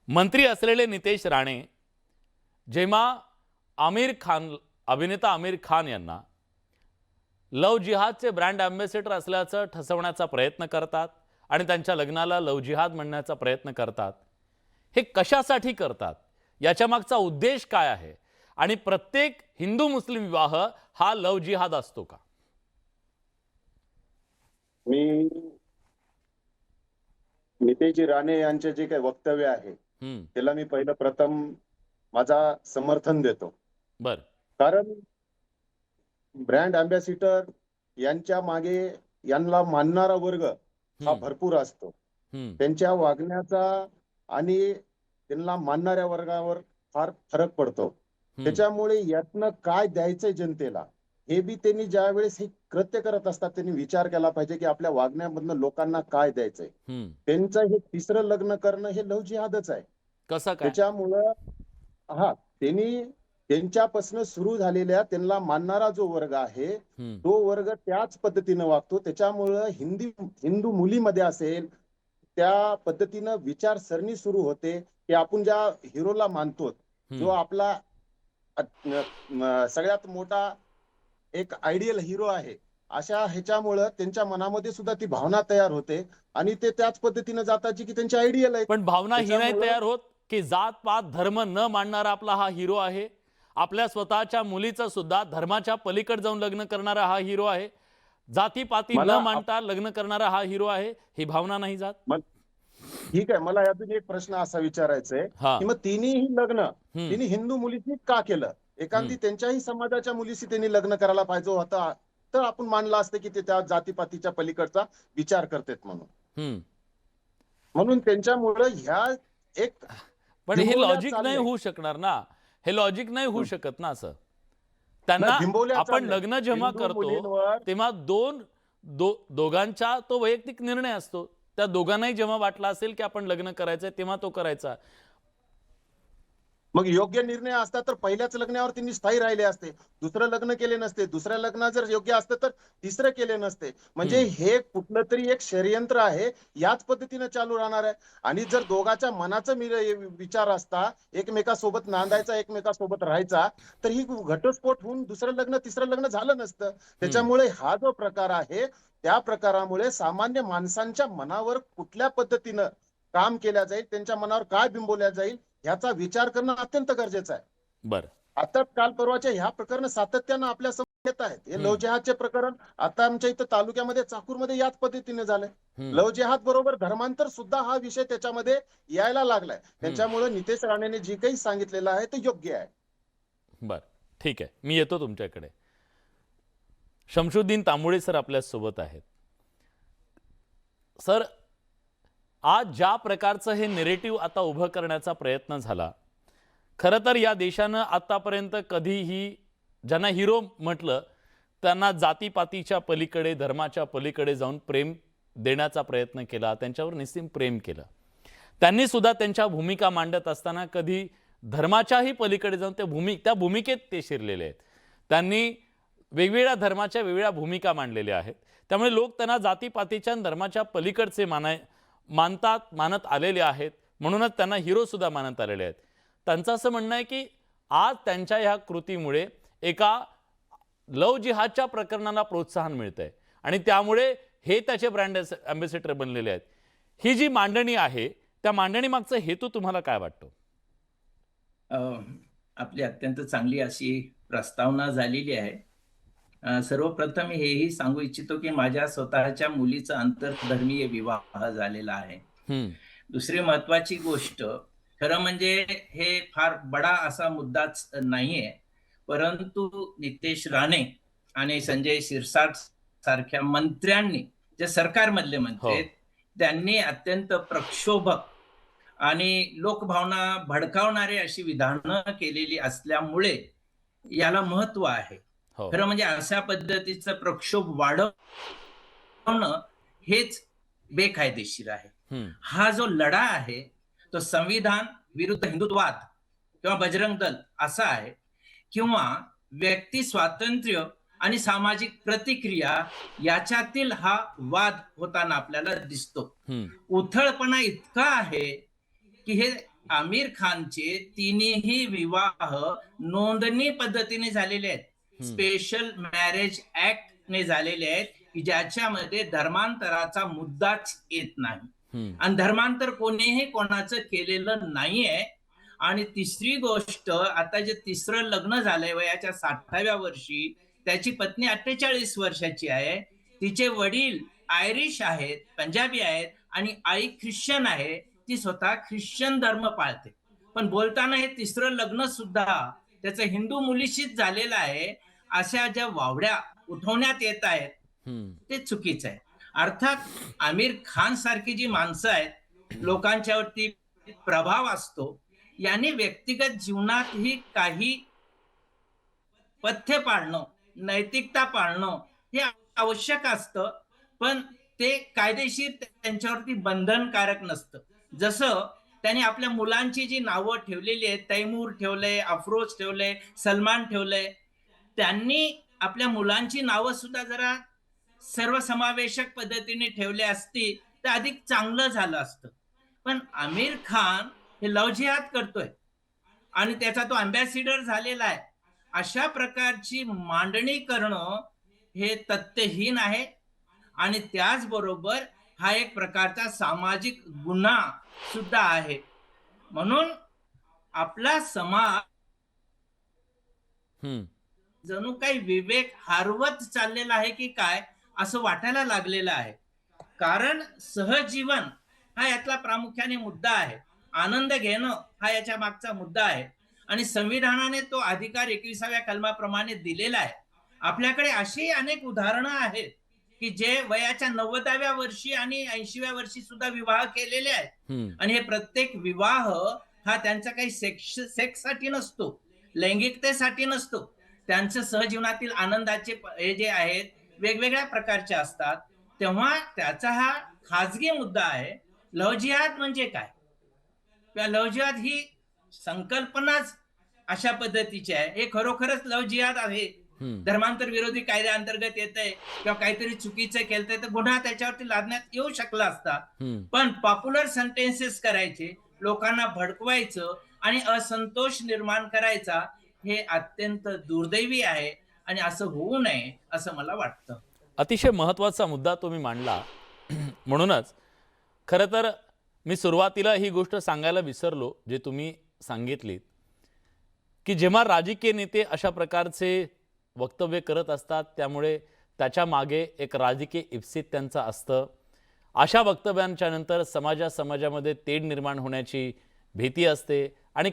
मंत्री असलेले नितेश राणे जेव्हा अभिनेता आमिर खान यांना लव जिहादचे ब्रँड अँबॅसेडर असल्याचं ठसवण्याचा प्रयत्न करतात आणि त्यांच्या लग्नाला लव जिहाद म्हणण्याचा प्रयत्न करतात, हे कशासाठी करतात, याच्या मागचा उद्देश काय आहे आणि प्रत्येक हिंदू मुस्लिम विवाह हा लव जिहाद असतो का? मी नितेश राणे यांचे जे काही वक्तव्य आहे त्याला मी पहिलं प्रथम माझा समर्थन देतो। बर, कारण ब्रँड अँबॅसिडर यांच्या मागे यांना मानणारा वर्ग हा भरपूर असतो। त्यांच्या वागण्याचा आणि त्यांना मानणाऱ्या वर्गावर फार फरक पडतो। त्याच्यामुळे यातनं काय द्यायचंय जनतेला हे बी त्यांनी ज्या वेळेस हे कृत्य करत असतात त्यांनी विचार केला पाहिजे की आपल्या वागण्यामधनं लोकांना काय द्यायचंय। त्यांचं हे तिसरं लग्न करणं हे लव जिहादच आहे। कसं काय? त्याच्यामुळं त्यांनी त्यांच्यापासून सुरू झालेल्या त्यांना मानणारा जो वर्ग आहे तो वर्ग त्याच पद्धतीने वागतो। त्याच्यामुळं हिंदू मुलीमध्ये असेल त्या पद्धतीनं विचारसरणी सुरू होते की आपण ज्या हिरोला मानतो, जो आपला सगळ्यात मोठा एक आयडियल हिरो आहे, अशा ह्याच्यामुळं त्यांच्या मनामध्ये सुद्धा ती भावना तयार होते आणि ते त्याच पद्धतीने जातात जी की त्यांची आयडियल आहे। पण भावना ही नाही तयार होत की जात पात धर्म न मानणारा आपला हा हिरो आहे, आपल्या स्वतःच्या मुलीचं सुद्धा धर्माच्या पलीकडे जाऊन लग्न करणारा हा हिरो आहे, जातीपाती न मानता लग्न करणारा हा हिरो आहे, ही भावना नाही जात? ठीक आहे, मला यातून एक प्रश्न असा विचारायचा आहे की मग तिन्ही लग्न तिने हिंदू मुलीशी का केलं? एखादी त्यांच्याही समाजाच्या मुलीशी त्यांनी लग्न करायला पाहिजे होता तर आपण मानलं असतं की ते त्या जातीपातीच्या पलीकडचा विचार करतात म्हणून त्यांच्यामुळे ह्या एक पण हे लॉजिक नाही होऊ शकणार ना, हे लॉजिक नाही होऊ शकत ना। असं त्यांना आपण लग्न जेव्हा करतो तेव्हा दोघांचा तो वैयक्तिक निर्णय असतो। त्या दोघांनाही जेव्हा वाटलं असेल की आपण लग्न करायचंय तेव्हा तो करायचा। मग योग्य निर्णय असता तर पहिल्याच लग्नावर त्यांनी स्थायी राहिले असते, दुसरं लग्न केले नसते, दुसऱ्या लग्न जर योग्य असतं तर तिसरं केले नसते। म्हणजे हे कुठलं तरी एक षडयंत्र आहे, याच पद्धतीने चालू राहणार आहे। आणि जर दोघांच्या मनाचा विचार असता एकमेकासोबत नांदायचा एकमेकासोबत राहायचा तर ही घटस्फोट होऊन दुसरं लग्न तिसरं लग्न झालं नसतं। त्याच्यामुळे हा जो प्रकार आहे त्या प्रकारामुळे सामान्य माणसांच्या मनावर कुठल्या पद्धतीनं काम केल्या जाईल, त्यांच्या मनावर काय बिंबवल्या जाईल याचा विचार करणं अत्यंत गरजेचं आहे। बरं, आता काल परवाच्या ह्या प्रकरण सातत्यानं आपल्या समोर येत आहेत। हे लव जिहादचे प्रकरण आता आमच्या इथं तालुक्यामध्ये चाकूरमध्ये याच पद्धतीने झालंय। लव जिहाद बरोबर धर्मांतर सुद्धा हा विषय त्याच्यामध्ये यायला लागलाय। त्याच्यामुळे नितेश राणेने जे काही सांगितलेलं आहे ते योग्य आहे। बरं, ठीक आहे, मी येतो तुमच्याकडे। शमशुद्दीन तांबोळे सर आपल्या सोबत आहेत। सर, आज ज्या प्रकारचं हे नेरेटिव्ह आता उभं करण्याचा प्रयत्न झाला, खरं तर या देशानं आतापर्यंत कधीही ज्यांना हिरो म्हटलं त्यांना जातीपातीच्या पलीकडे धर्माच्या पलीकडे जाऊन प्रेम देण्याचा प्रयत्न केला, त्यांच्यावर निस्सीम प्रेम केलं। त्यांनी सुद्धा त्यांच्या भूमिका मांडत असताना कधी धर्माच्याही पलीकडे जाऊन त्या भूमिकेत ते शिरलेले आहेत। त्यांनी वेगवेगळ्या धर्माच्या वेगवेगळ्या भूमिका मांडलेल्या आहेत, त्यामुळे लोक त्यांना जातीपातीच्या धर्माच्या पलीकडचे मानत आलेले आहेत, म्हणूनच त्यांना हिरो सुद्धा मानत आलेले आहेत। त्यांचं असं म्हणणं आहे की आज त्यांच्या ह्या कृतीमुळे एका लव जिहादच्या प्रकरणाला प्रोत्साहन मिळतंय आणि त्यामुळे हे त्याचे ब्रँड अँबॅसेडर बनलेले आहेत। ही जी मांडणी आहे त्या मांडणी मागचा हेतू तुम्हाला काय वाटतो? आपली अत्यंत चांगली अशी प्रस्तावना झालेली आहे। सर्वप्रथम हेही सांगू इच्छितो की माझ्या स्वतःच्या मुलीचा आंतरधर्मीय विवाह झालेला आहे। दुसरी महत्वाची गोष्ट, खरं म्हणजे हे फार बडा असा मुद्दाच नाहीये, परंतु नितेश राणे आणि संजय शिरसाट सारख्या मंत्र्यांनी, जे सरकारमधले मंत्री आहेत, त्यांनी अत्यंत प्रक्षोभक आणि लोकभावना भडकावणारी अशी विधानं केलेली असल्यामुळे याला महत्व आहे। खरं म्हणजे अशा पद्धतीचं प्रक्षोभ वाढवणं हेच बेकायदेशीर आहे। हा जो लढा आहे तो संविधान विरुद्ध हिंदुत्ववाद किंवा बजरंग दल असा आहे, किंवा व्यक्ती स्वातंत्र्य आणि सामाजिक प्रतिक्रिया याच्यातील हा वाद होताना आपल्याला दिसतो। उथळपणा इतका आहे की हे आमिर खानचे तिन्ही विवाह नोंदणी पद्धतीने झालेले आहेत, स्पेशल मॅरेज ऍक्ट ने झालेले आहेत, की ज्याच्यामध्ये धर्मांतराचा मुद्दाच येत नाही आणि धर्मांतर कोणीही कोणाचं केलेलं नाहीये. आणि तिसरी गोष्ट, आता जे तिसरं लग्न झालंय वयाच्या 60व्या वर्षी, त्याची पत्नी 48 वर्षाची आहे, तिचे वडील आयरिश आहेत, पंजाबी आहेत आणि आई ख्रिश्चन आहे, ती स्वतः ख्रिश्चन धर्म पाळते. पण बोलताना हे तिसरं लग्न सुद्धा त्याचं हिंदू मुलीशीच झालेलं आहे, अशा ज्या वावड्या उठवण्यात येत आहेत ते चुकीचं आहे. अर्थात आमिर खान सारखी जी माणसं आहेत, लोकांच्यावरती प्रभाव असतो, यांनी व्यक्तिगत जीवनातही काही पथ्य पाळणं, नैतिकता पाळणं हे आवश्यक असतं, पण ते कायदेशीर त्यांच्यावरती बंधनकारक नसतं. जसं त्यांनी आपल्या मुलांची जी नावं ठेवलेली आहेत, तैमूर ठेवलंय, अफरोज ठेवलंय, सलमान ठेवलंय, त्यांनी आपल्या मुलांची नावं सुद्धा जरा सर्वसमावेशक पद्धतीने ठेवली असती तर अधिक चांगलं झालं असतं. पण आमिर खान हे लव्ह जिहाद करतोय आणि त्याचा तो अँबॅसिडर झालेला आहे. अशा प्रकारची मांडणी करणं हे तथ्यहीन आहे आणि त्याचबरोबर हा एक प्रकारचा सामाजिक गुन्हा सुद्धा आहे. म्हणून आपला समाज जणू काही विवेक हरवत चाललेला आहे की काय असं वाटायला लागलेलं आहे. कारण सहजीवन हा यातला प्रामुख्याने मुद्दा आहे, आनंद घेणं हा याच्या मागचा मुद्दा आहे आणि संविधानाने तो अधिकार 21व्या कलमाप्रमाणे दिलेला आहे. आपल्याकडे अशी अनेक उदाहरणं आहेत की जे वयाच्या 90व्या वर्षी आणि 80व्या वर्षी सुद्धा विवाह केलेले आहेत आणि हे प्रत्येक विवाह हा त्यांचा काही सेक्ससाठी नसतो, लैंगिकतेसाठी नसतो, त्यांचं सहजीवनातील आनंदाचे हे जे आहेत वेगवेगळ्या प्रकारचे असतात. तेव्हा त्याचा हा खाजगी मुद्दा आहे. लव्ह जिहाद म्हणजे काय? लव्ह जिहाद ही संकल्पनाच अशा पद्धतीची आहे. हे खरोखरच लव्ह जिहाद आहे, धर्मांतर विरोधी कायद्याअंतर्गत येतंय किंवा काहीतरी चुकीचं केलंय तर गुन्हा त्याच्यावरती लादण्यात येऊ शकला असता. पण पॉप्युलर सेंटेन्सेस करायचे, लोकांना भडकवायचं आणि असंतोष निर्माण करायचा, हे अत्यंत दुर्दैवी आहे आणि असं होऊ नये असं मला वाटतं. अतिशय महत्त्वाचा मुद्दा तुम्ही मांडला. म्हणूनच खरं तर मी सुरुवातीला ही गोष्ट सांगायला विसरलो, जे तुम्ही सांगितलीत, की जेव्हा राजकीय नेते अशा प्रकारचे वक्तव्य करत असतात त्यामुळे त्याच्या मागे एक राजकीय इप्सित त्यांचं असतं. अशा वक्तव्यांच्या नंतर समाजामध्ये तेढ निर्माण होण्याची भीती असते आणि